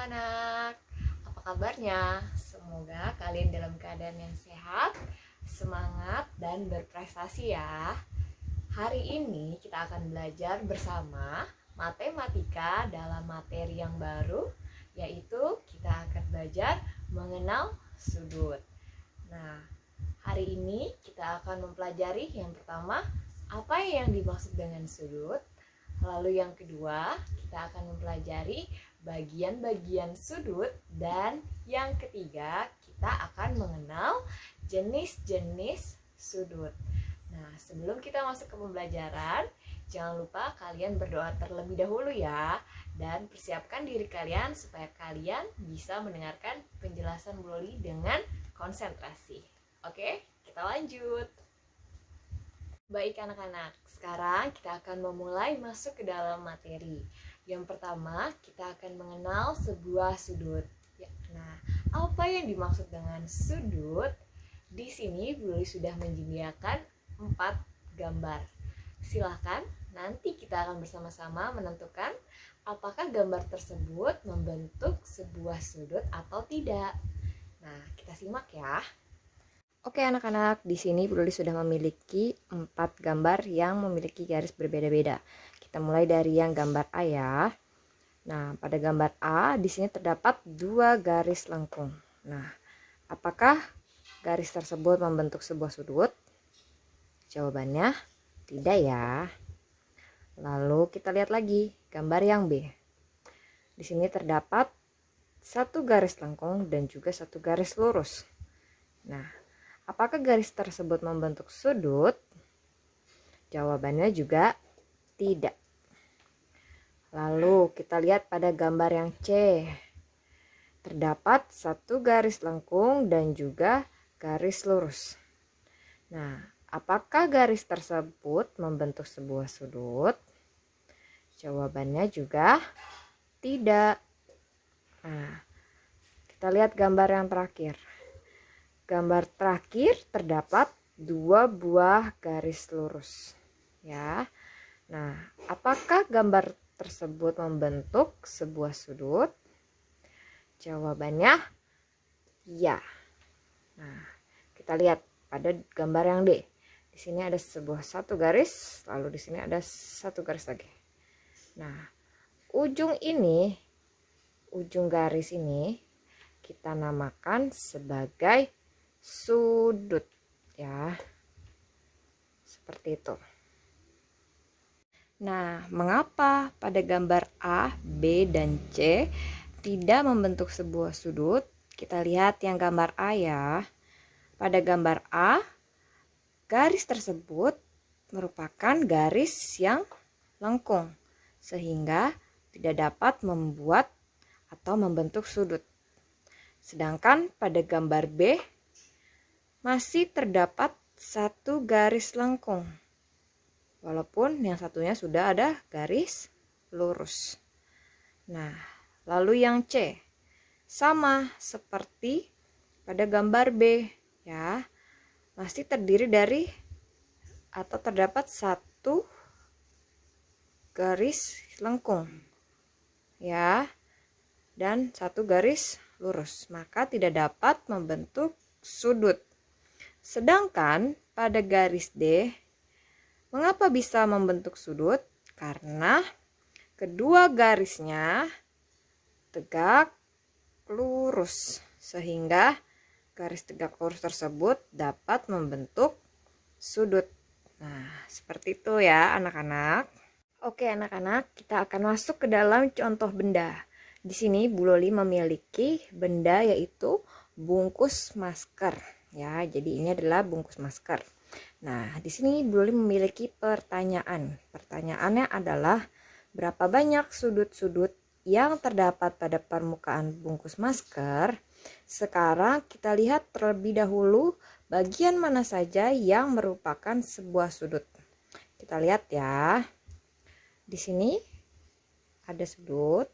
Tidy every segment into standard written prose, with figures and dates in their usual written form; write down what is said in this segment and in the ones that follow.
anak-anak, apa kabarnya? Semoga kalian dalam keadaan yang sehat, semangat, dan berprestasi ya. Hari ini kita akan belajar bersama matematika dalam materi yang baru, yaitu kita akan belajar mengenal sudut. Nah, hari ini kita akan mempelajari yang pertama, apa yang dimaksud dengan sudut. Lalu yang kedua, kita akan mempelajari bagian-bagian sudut. Dan yang ketiga, kita akan mengenal jenis-jenis sudut. Nah, sebelum kita masuk ke pembelajaran, jangan lupa kalian berdoa terlebih dahulu ya. Dan persiapkan diri kalian supaya kalian bisa mendengarkan penjelasan Bu Loli dengan konsentrasi. Oke, kita lanjut. Baik anak-anak, sekarang kita akan memulai masuk ke dalam materi. Yang pertama, kita akan mengenal sebuah sudut. Nah, apa yang dimaksud dengan sudut? Di sini Bu Loli sudah menyediakan 4 gambar. Silahkan, nanti kita akan bersama-sama menentukan apakah gambar tersebut membentuk sebuah sudut atau tidak. Nah, kita simak ya. Oke anak-anak, di sini Bu Loli sudah memiliki 4 gambar yang memiliki garis berbeda-beda. Kita mulai dari yang gambar A ya. Nah, pada gambar A di sini terdapat 2 garis lengkung. Nah, apakah garis tersebut membentuk sebuah sudut? Jawabannya tidak ya. Lalu kita lihat lagi gambar yang B. Di sini terdapat 1 garis lengkung dan juga 1 garis lurus. Nah, apakah garis tersebut membentuk sudut? Jawabannya juga tidak. Lalu kita lihat pada gambar yang C. Terdapat 1 garis lengkung dan juga garis lurus. Nah, apakah garis tersebut membentuk sebuah sudut? Jawabannya juga tidak. Nah, kita lihat gambar yang terakhir. Gambar terakhir terdapat 2 buah garis lurus. Ya. Nah, apakah gambar tersebut membentuk sebuah sudut? Jawabannya ya. Nah, kita lihat pada gambar yang D. Di sini ada satu garis, lalu di sini ada 1 garis lagi. Nah, ujung garis ini kita namakan sebagai sudut ya. Seperti itu. Nah, mengapa pada gambar A, B, dan C tidak membentuk sebuah sudut? Kita lihat yang gambar A ya. Pada gambar A, garis tersebut merupakan garis yang lengkung, sehingga tidak dapat membuat atau membentuk sudut. Sedangkan pada gambar B, masih terdapat 1 garis lengkung, walaupun yang satunya sudah ada garis lurus. Nah, lalu yang C sama seperti pada gambar B ya, masih terdiri dari atau terdapat 1 garis lengkung ya, dan 1 garis lurus, maka tidak dapat membentuk sudut. Sedangkan pada garis D, mengapa bisa membentuk sudut? Karena kedua garisnya tegak lurus, sehingga garis tegak lurus tersebut dapat membentuk sudut. Nah, seperti itu ya anak-anak. Oke anak-anak, kita akan masuk ke dalam contoh benda. Di sini Bu Loli memiliki benda yaitu bungkus masker ya. Jadi ini adalah bungkus masker. Nah, di sini Bu Loli memiliki pertanyaan. Pertanyaannya adalah berapa banyak sudut-sudut yang terdapat pada permukaan bungkus masker? Sekarang kita lihat terlebih dahulu bagian mana saja yang merupakan sebuah sudut. Kita lihat ya. Di sini ada sudut.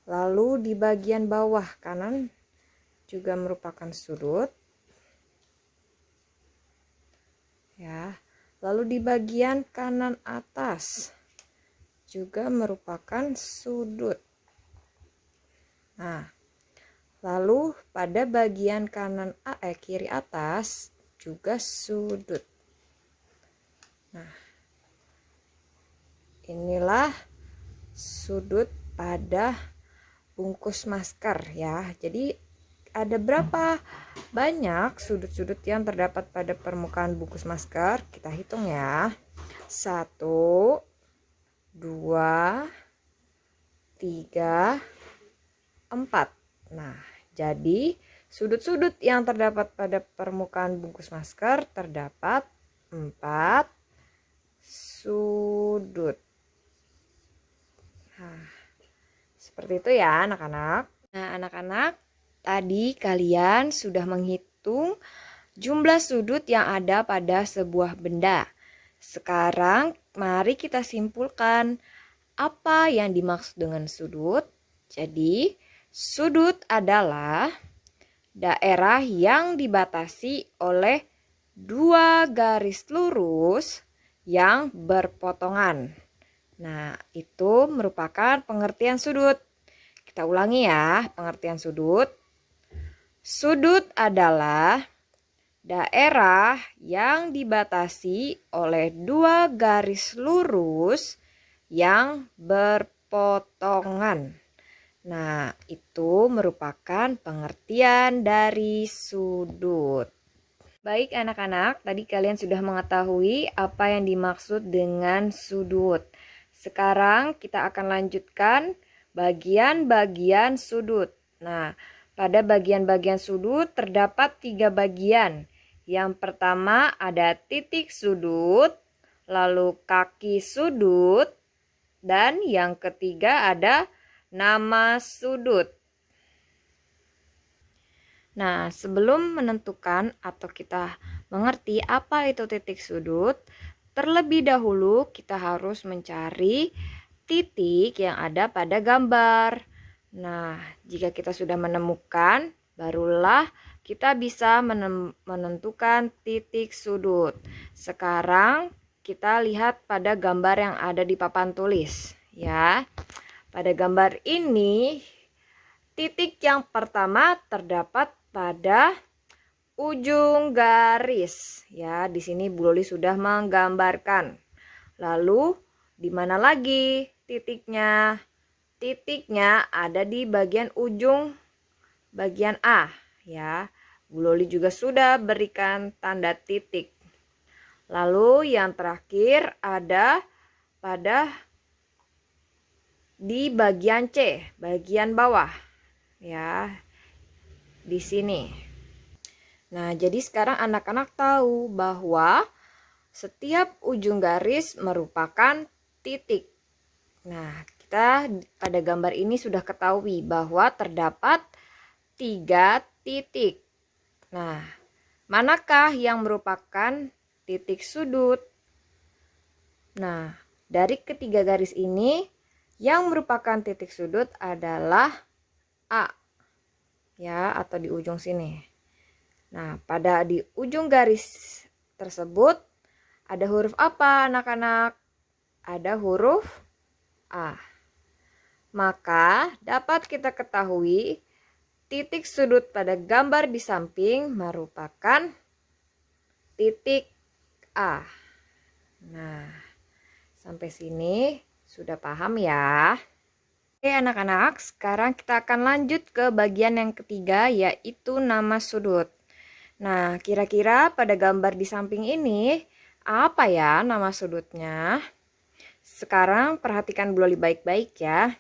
Lalu di bagian bawah kanan juga merupakan sudut. Ya. Lalu di bagian kanan atas juga merupakan sudut. Nah, lalu pada bagian kiri atas juga sudut. Nah, inilah sudut pada bungkus masker ya. Jadi ada berapa banyak sudut-sudut yang terdapat pada permukaan bungkus masker? Kita hitung ya. 1, 2, 3, 4. Nah, jadi sudut-sudut yang terdapat pada permukaan bungkus masker terdapat 4 sudut. Nah, seperti itu ya anak-anak. Nah, anak-anak, tadi kalian sudah menghitung jumlah sudut yang ada pada sebuah benda. Sekarang mari kita simpulkan apa yang dimaksud dengan sudut. Jadi, sudut adalah daerah yang dibatasi oleh dua garis lurus yang berpotongan. Nah, itu merupakan pengertian sudut. Kita ulangi ya, pengertian sudut. Sudut adalah daerah yang dibatasi oleh dua garis lurus yang berpotongan. Nah, itu merupakan pengertian dari sudut. Baik anak-anak, tadi kalian sudah mengetahui apa yang dimaksud dengan sudut. Sekarang kita akan lanjutkan bagian-bagian sudut. Nah, pada bagian-bagian sudut terdapat 3 bagian. Yang pertama ada titik sudut, lalu kaki sudut, dan yang ketiga ada nama sudut. Nah, sebelum menentukan atau kita mengerti apa itu titik sudut, terlebih dahulu kita harus mencari titik yang ada pada gambar. Nah, jika kita sudah menemukan, barulah kita bisa menentukan titik sudut. Sekarang kita lihat pada gambar yang ada di papan tulis ya. Pada gambar ini titik yang pertama terdapat pada ujung garis ya. Di sini Bu Loli sudah menggambarkan. Lalu di mana lagi titiknya? Titiknya ada di bagian ujung bagian A ya. Bu Loli juga sudah berikan tanda titik. Lalu yang terakhir ada pada di bagian C, bagian bawah ya. Di sini. Nah, jadi sekarang anak-anak tahu bahwa setiap ujung garis merupakan titik. Nah, kita pada gambar ini sudah ketahui bahwa terdapat 3 titik. Nah, manakah yang merupakan titik sudut? Nah, dari ketiga garis ini yang merupakan titik sudut adalah A. Ya, atau di ujung sini. Nah, pada di ujung garis tersebut ada huruf apa anak-anak? Ada huruf A. Maka dapat kita ketahui titik sudut pada gambar di samping merupakan titik A. Nah, sampai sini sudah paham ya? Oke anak-anak, sekarang kita akan lanjut ke bagian yang ketiga yaitu nama sudut. Nah, kira-kira pada gambar di samping ini apa ya nama sudutnya? Sekarang perhatikan Bu Loli baik-baik ya.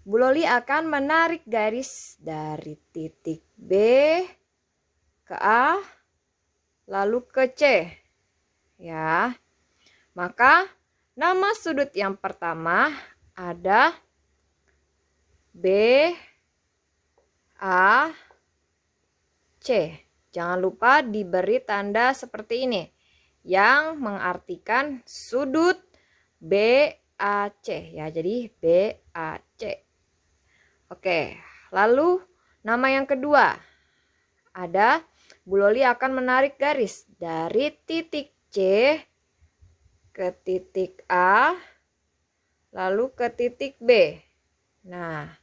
Bu Loli akan menarik garis dari titik B ke A lalu ke C. Ya. Maka nama sudut yang pertama ada B, A, C. Jangan lupa diberi tanda seperti ini yang mengartikan sudut BAC ya. Jadi BAC. Oke, lalu nama yang kedua ada Bu Loli akan menarik garis dari titik C ke titik A lalu ke titik B. Nah,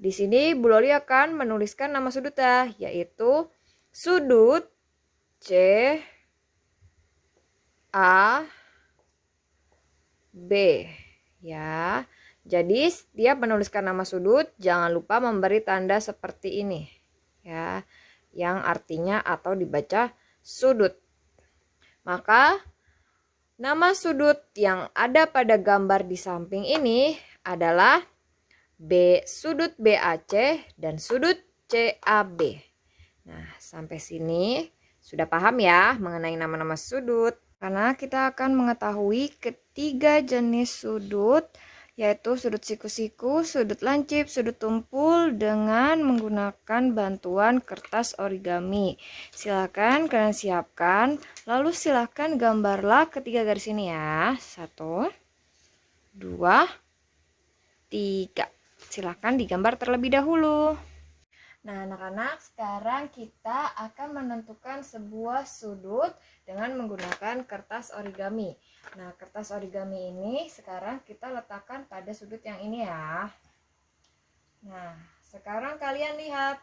Di sini Bu Loli akan menuliskan nama sudutnya, yaitu sudut C A B ya. Jadi setiap menuliskan nama sudut jangan lupa memberi tanda seperti ini ya, yang artinya atau dibaca sudut. Maka nama sudut yang ada pada gambar di samping ini adalah sudut BAC dan sudut CAB. Nah, sampai sini sudah paham ya mengenai nama-nama sudut. Karena kita akan mengetahui ketiga jenis sudut, yaitu sudut siku-siku, sudut lancip, sudut tumpul dengan menggunakan bantuan kertas origami. Silakan kalian siapkan, lalu silakan gambarlah ketiga garis ini ya. 1, 2, 3. Silakan digambar terlebih dahulu. Nah, anak-anak, sekarang kita akan menentukan sebuah sudut dengan menggunakan kertas origami. Nah, kertas origami ini sekarang kita letakkan pada sudut yang ini ya. Nah, sekarang kalian lihat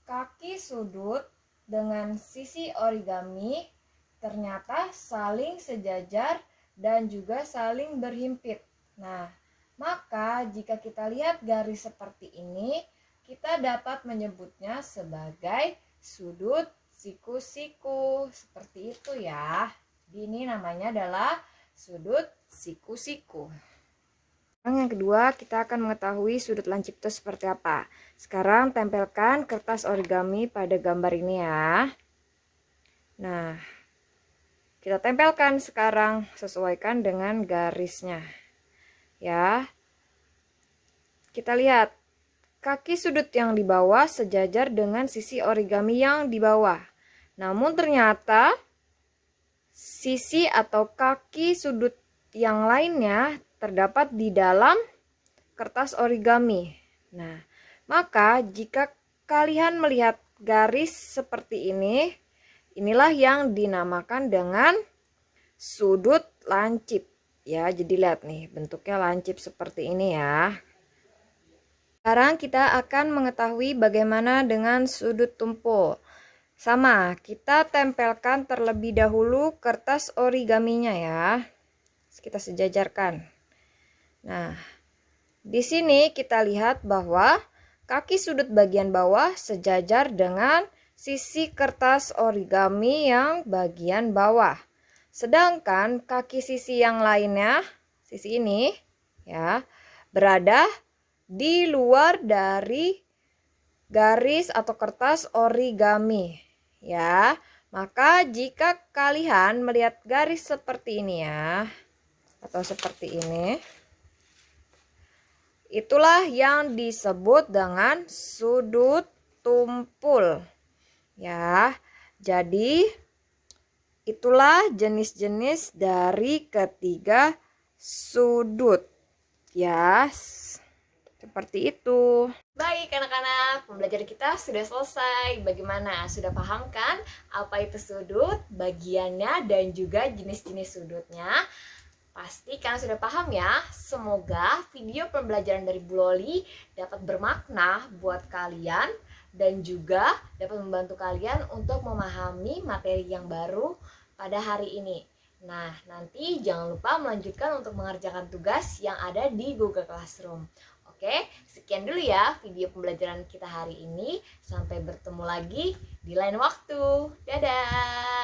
kaki sudut dengan sisi origami ternyata saling sejajar dan juga saling berhimpit. Nah, maka jika kita lihat garis seperti ini, kita dapat menyebutnya sebagai sudut siku-siku. Seperti itu ya. Ini namanya adalah sudut siku-siku. Yang kedua, kita akan mengetahui sudut lancip itu seperti apa. Sekarang tempelkan kertas origami pada gambar ini ya. Nah, kita tempelkan sekarang, sesuaikan dengan garisnya. Ya. Kita lihat kaki sudut yang di bawah sejajar dengan sisi origami yang di bawah. Namun ternyata sisi atau kaki sudut yang lainnya terdapat di dalam kertas origami. Nah, maka jika kalian melihat garis seperti ini, inilah yang dinamakan dengan sudut lancip. Ya, jadi lihat nih, bentuknya lancip seperti ini ya. Sekarang kita akan mengetahui bagaimana dengan sudut tumpul. Sama, kita tempelkan terlebih dahulu kertas origaminya ya. Kita sejajarkan. Nah, di sini kita lihat bahwa kaki sudut bagian bawah sejajar dengan sisi kertas origami yang bagian bawah. Sedangkan kaki sisi yang lainnya, sisi ini ya, berada di luar dari garis atau kertas origami ya. Maka jika kalian melihat garis seperti ini ya, atau seperti ini, itulah yang disebut dengan sudut tumpul ya. Jadi itulah jenis-jenis dari ketiga sudut ya. Seperti itu. Baik anak-anak, pembelajaran kita sudah selesai. Bagaimana? Sudah paham kan apa itu sudut, bagiannya, dan juga jenis-jenis sudutnya? Pasti kalian sudah paham ya. Semoga video pembelajaran dari Bu Loli dapat bermakna buat kalian dan juga dapat membantu kalian untuk memahami materi yang baru pada hari ini. Nah, nanti jangan lupa melanjutkan untuk mengerjakan tugas yang ada di Google Classroom. Oke, sekian dulu ya video pembelajaran kita hari ini. Sampai bertemu lagi di lain waktu. Dadah!